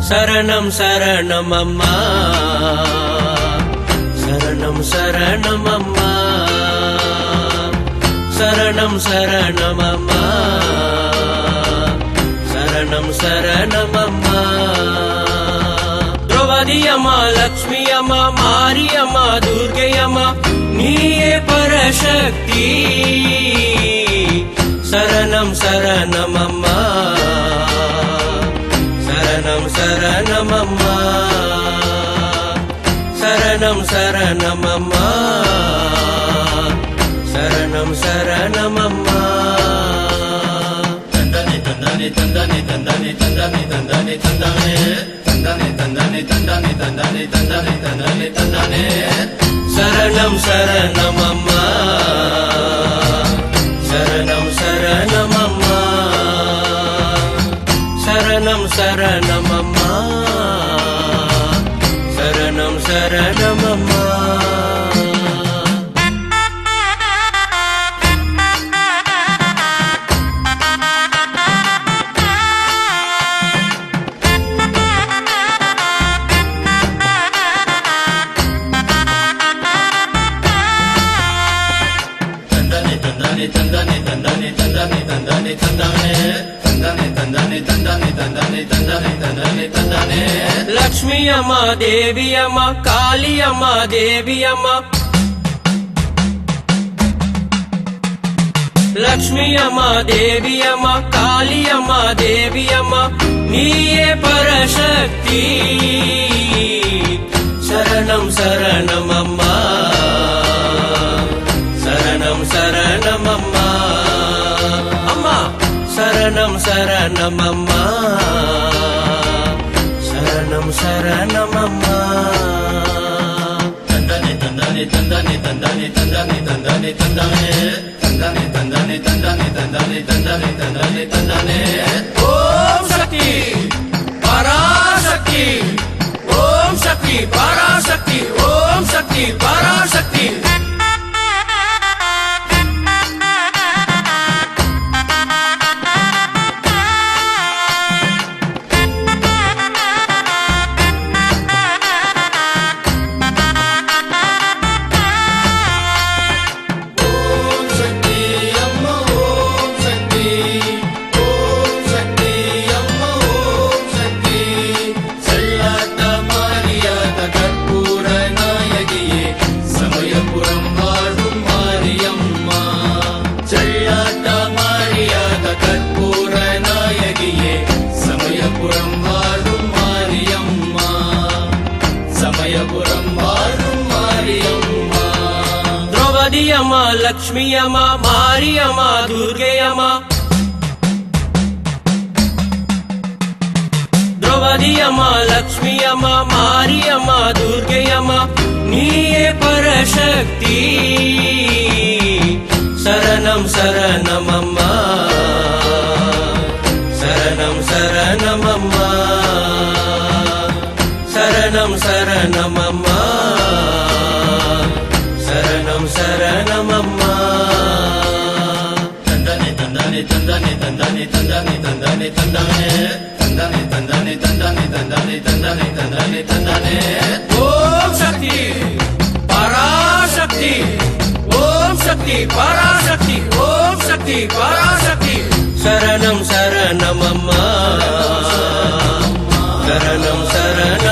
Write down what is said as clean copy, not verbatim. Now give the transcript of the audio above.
சரணம் சரணம் அம்மா, சரணம் சரணம் அம்மா, சரணம் சரணம் அம்மா, சரணம் சரணம் அம்மா. திரௌபதி அம்மா, லக்ஷ்மி அம்மா, மாரி அம்மா, துர்கை அம்மா, நீயே பரசக்தி. சரணம் சரணம் அம்மா, சரணம் சரணம் அம்மா, சரணம் சரணம் அம்மா, சரணம் சரணம் அம்மா. தந்தானே தந்தானே தந்தானே தந்தானே தந்தானே தந்தானே தந்தானே தந்தானே தந்தானே தந்தானே தந்தானே தந்தானே தந்தானே தந்தானே. சரணம் சரணம் அம்மா, சரணம் சரணம் அம்மா, சரணம் சரணம் அம்மா, சரணம் சரணம் அம்மா. தந்தானே தந்தானே தந்தானே தந்தானே தந்தானே தந்தானே தந்தானே தந்தானே தந்தானே தந்தானே தந்தானே தந்தானே. லக்ஷ்மி அம்மா, தேவி அம்மா, காளி அம்மா, தேவி அம்மா, லக்ஷ்மி அம்மா, தேவி அம்மா, காளி அம்மா, தேவி அம்மா, நீயே பரசக்தி. சரணம் சரணம் அம்மா, சரணம் சரணம் அம்மா, அம்மா சரணம் சரணம் அம்மா, சரணம் சரணம் அம்மா. தந்தானே தந்தானே தந்தானே தந்தானே தந்தானே தந்தானே தந்தானே தந்தானே தந்தானே தந்தானே தந்தானே தந்தானே தந்தானே தந்தானே. ஓம் சக்தி பராசக்தி, ஓம் சக்தி பராசக்தி, ஓம் சக்தி பராசக்தி. திரௌபதி அம்மா, லக்ஷ்மி அம்மா, மாரி அம்மா, துர்கை அம்மா, திரௌபதி அம்மா, லக்ஷ்மி அம்மா, மாரி அம்மா, துர்கை அம்மா, நீயே பரசக்தி. சரணம் சரணம் அம்மா, சரணம் சரணம் அம்மா, சரணம் சரணம் அம்மா, சரணம் சரணம் அம்மா. தந்தானே தந்தானே தந்தானே தந்தானே தந்தானே தந்தானே தந்தானே தந்தானே தந்தானே தந்தானே தந்தானே தந்தானே தந்தானே தந்தானே. ஓம் சக்தி பராசக்தி, ஓம் சக்தி பராசக்தி, ஓம் சக்தி பராசக்தி. சரணம் சரணம் அம்மா, சரணம் சரணம்